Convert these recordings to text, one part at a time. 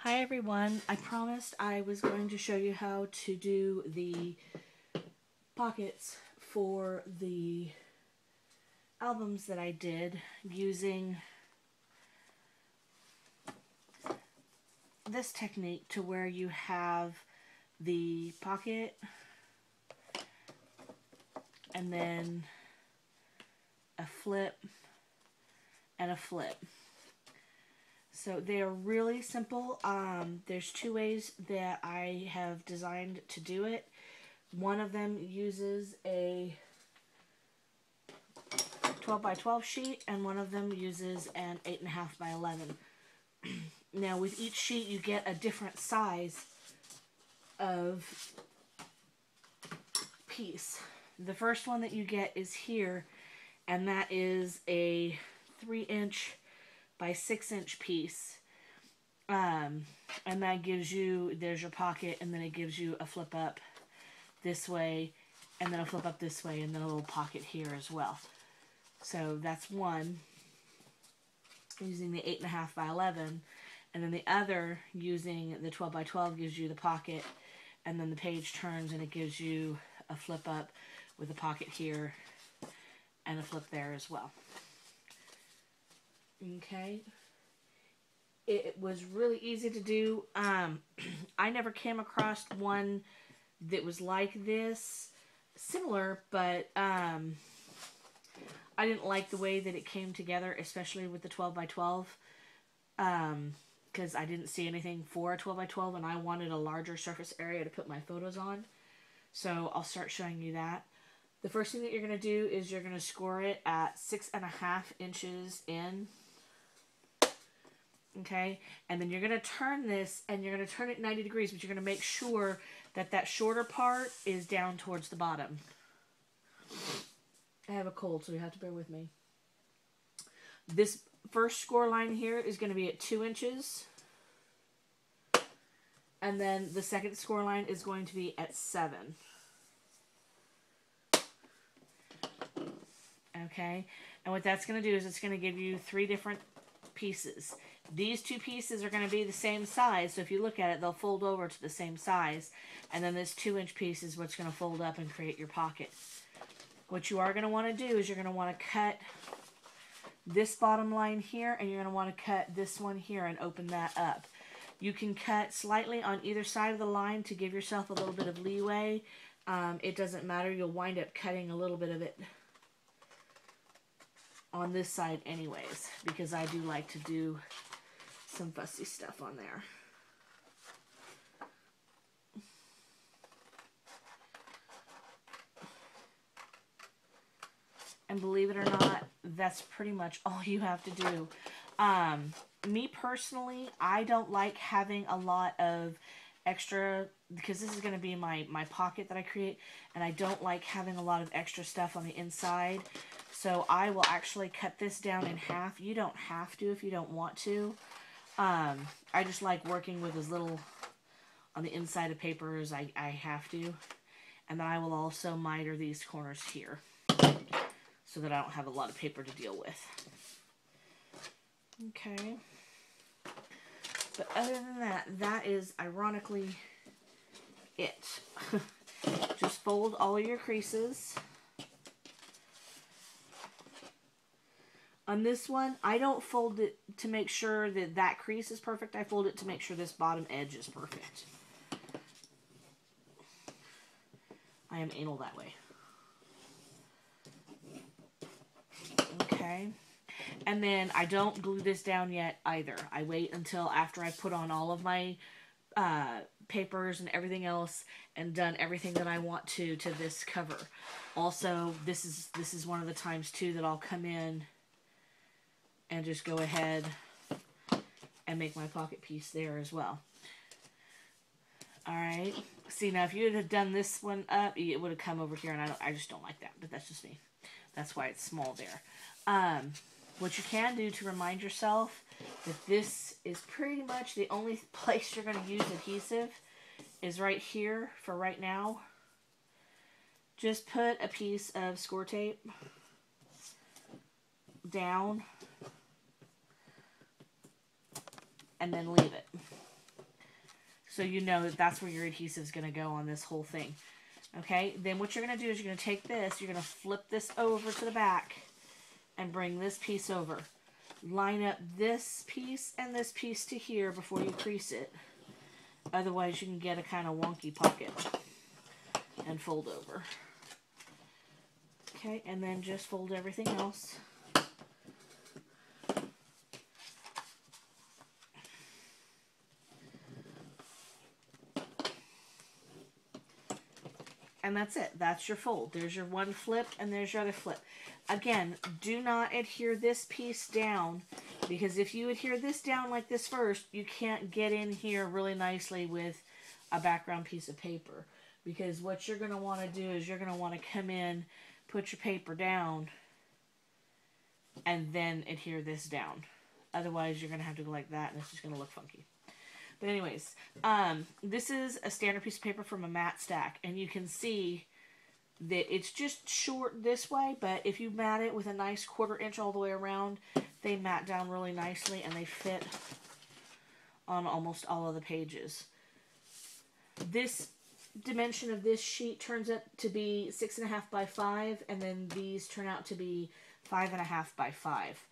Hi everyone, I promised I was going to show you how to do the pockets for the albums that I did using this technique to where you have the pocket and then a flip and a flip. So they are really simple. There's two ways that I have designed to do it. One of them uses a 12 by 12 sheet and one of them uses an 8.5 by 11. Now with each sheet you get a different size of piece. The first one that you get is here, and that is a 3-inch by 6-inch piece. And that gives you, there's your pocket, and then it gives you a flip up this way, and then a flip up this way, and then a little pocket here as well. So that's one, using the 8.5 by 11, and then the other, using the 12 by 12, gives you the pocket, and then the page turns and it gives you a flip up with a pocket here and a flip there as well. Okay. It was really easy to do. I never came across one that was like this. Similar, but I didn't like the way that it came together, especially with the 12 by 12. Because I didn't see anything for a 12 by 12 and I wanted a larger surface area to put my photos on. So I'll start showing you that. The first thing that you're going to do is you're going to score it at 6.5 inches in. Okay, and then you're going to turn this, and you're going to turn it 90 degrees, but you're going to make sure that that shorter part is down towards the bottom. I have a cold, so you have to bear with me. This first score line here is going to be at 2 inches. And then the second score line is going to be at 7. Okay, and what that's going to do is it's going to give you 3 different pieces. These 2 pieces are going to be the same size, so if you look at it, they'll fold over to the same size. And then this 2-inch piece is what's going to fold up and create your pocket. What you are going to want to do is you're going to want to cut this bottom line here, and you're going to want to cut this one here and open that up. You can cut slightly on either side of the line to give yourself a little bit of leeway. It doesn't matter. You'll wind up cutting a little bit of it on this side anyways, because I do like to do some fussy stuff on there. And believe it or not, that's pretty much all you have to do. Me personally, I don't like having a lot of extra, because this is going to be my pocket that I create, and I don't like having a lot of extra stuff on the inside. So I will actually cut this down in half. You don't have to if you don't want to. I just like working with as little on the inside of paper as I have to. And then I will also miter these corners here, so that I don't have a lot of paper to deal with. Okay. But other than that, that is ironically it. Just fold all of your creases. On this one, I don't fold it to make sure that that crease is perfect. I fold it to make sure this bottom edge is perfect. I am anal that way. Okay. And then I don't glue this down yet either. I wait until after I put on all of my papers and everything else and done everything that I want to this cover. Also, this is one of the times too that I'll come in and just go ahead and make my pocket piece there as well. Alright. See, now if you had done this one up, it would have come over here, and I just don't like that, but that's just me. That's why it's small there. What you can do to remind yourself that this is pretty much the only place you're going to use adhesive is right here for right now. Just put a piece of score tape down and then leave it. So you know that that's where your adhesive is going to go on this whole thing. Okay, then what you're going to do is you're going to take this, you're going to flip this over to the back and bring this piece over. Line up this piece and this piece to here before you crease it. Otherwise you can get a kind of wonky pocket and fold over. Okay, and then just fold everything else. And that's it. That's your fold. There's your one flip and there's your other flip. Again, do not adhere this piece down, because if you adhere this down like this first, you can't get in here really nicely with a background piece of paper. Because what you're going to want to do is you're going to want to come in, put your paper down, and then adhere this down. Otherwise, you're going to have to go like that, and it's just going to look funky. But anyways, this is a standard piece of paper from a matte stack, and you can see that it's just short this way, but if you mat it with a nice 1/4 inch all the way around, they mat down really nicely, and they fit on almost all of the pages. This dimension of this sheet turns out to be 6.5 by 5, and then these turn out to be 5.5 by 5.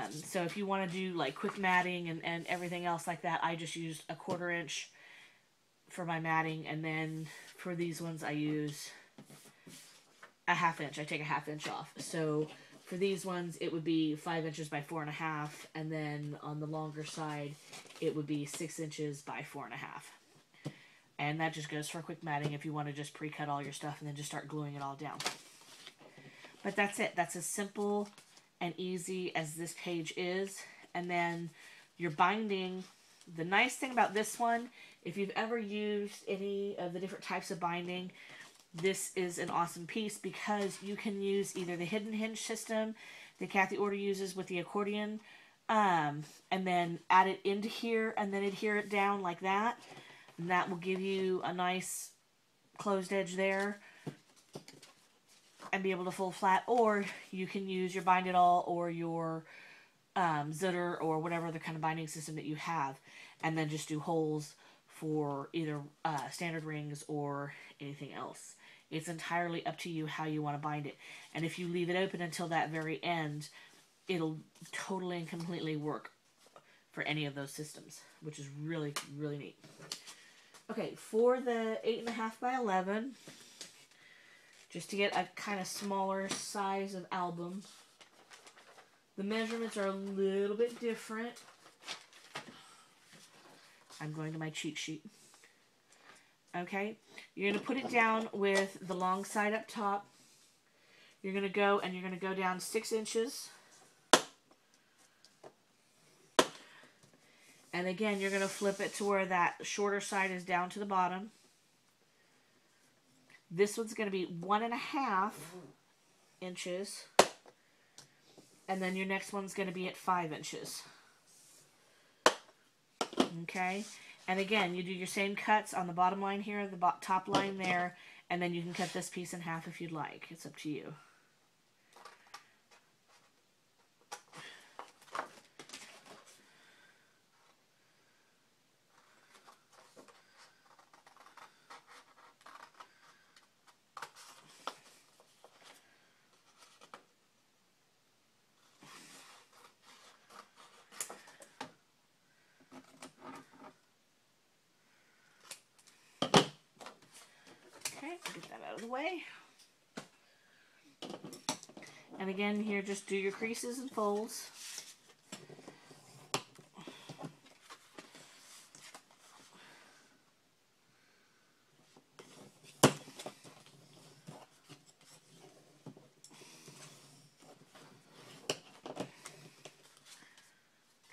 So if you want to do like quick matting and everything else like that, I just used a 1/4 inch for my matting, and then for these ones I use a 1/2 inch. I take a 1/2 inch off. So for these ones it would be 5 inches by 4.5, and then on the longer side it would be 6 inches by 4.5. And that just goes for quick matting if you want to just pre-cut all your stuff and then just start gluing it all down. But that's it. That's as simple and easy as this page is. And then your binding, the nice thing about this one, if you've ever used any of the different types of binding, this is an awesome piece because you can use either the hidden hinge system that Kathy Order uses with the accordion, and then add it into here and then adhere it down like that. And that will give you a nice closed edge there and be able to fold flat. Or you can use your Bind It All or your Zutter or whatever other kind of binding system that you have, and then just do holes for either standard rings or anything else. It's entirely up to you how you want to bind it. And if you leave it open until that very end, it'll totally and completely work for any of those systems, which is really, really neat. Okay, for the 8.5 by 11, just to get a kind of smaller size of album, the measurements are a little bit different. I'm going to my cheat sheet. Okay, you're going to put it down with the long side up top. You're going to go and you're going to go down 6 inches. And again, you're going to flip it to where that shorter side is down to the bottom. This one's going to be 1.5 inches. And then your next one's going to be at 5 inches. Okay? And again, you do your same cuts on the bottom line here, the top line there, and then you can cut this piece in half if you'd like. It's up to you. Get that out of the way. And again, here, just do your creases and folds.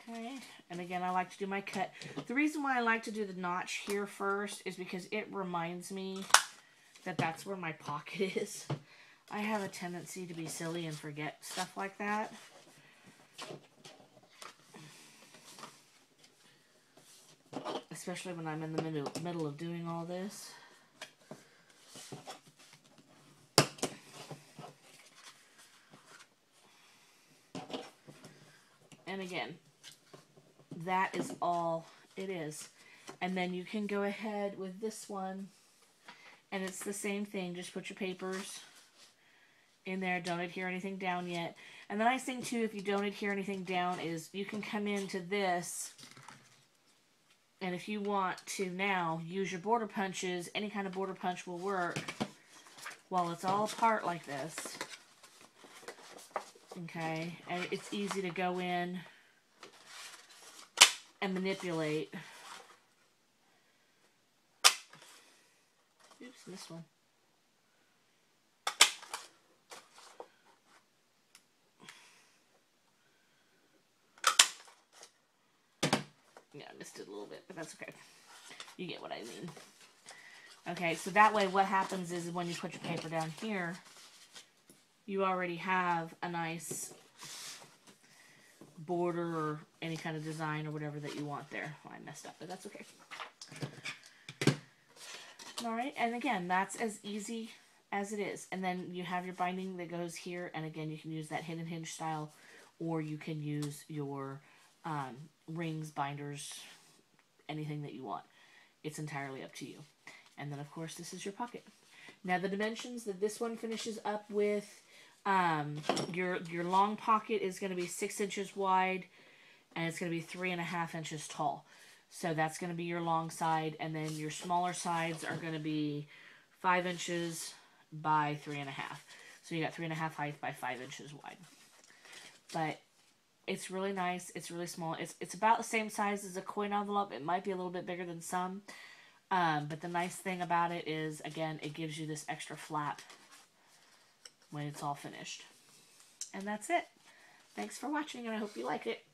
Okay, and again, I like to do my cut. The reason why I like to do the notch here first is because it reminds me that that's where my pocket is. I have a tendency to be silly and forget stuff like that. Especially when I'm in the middle of doing all this. And again, that is all it is. And then you can go ahead with this one, and it's the same thing. Just put your papers in there. Don't adhere anything down yet. And the nice thing too, if you don't adhere anything down, is you can come into this, and if you want to now use your border punches, any kind of border punch will work while it's all apart like this. Okay, and it's easy to go in and manipulate. Oops, missed one. Yeah, I missed it a little bit, but that's okay. You get what I mean. Okay, so that way what happens is when you put your paper down here, you already have a nice border or any kind of design or whatever that you want there. Well, I messed up, but that's okay. Alright, and again, that's as easy as it is. And then you have your binding that goes here, and again, you can use that hidden hinge style, or you can use your rings, binders, anything that you want. It's entirely up to you. And then, of course, this is your pocket. Now, the dimensions that this one finishes up with, your long pocket is going to be 6 inches wide, and it's going to be 3.5 inches tall. So that's going to be your long side, and then your smaller sides are going to be 5 inches by 3.5. So you got 3.5 height by 5 inches wide. But it's really nice. It's really small. It's about the same size as a coin envelope. It might be a little bit bigger than some. But the nice thing about it is, again, it gives you this extra flap when it's all finished. And that's it. Thanks for watching, and I hope you like it.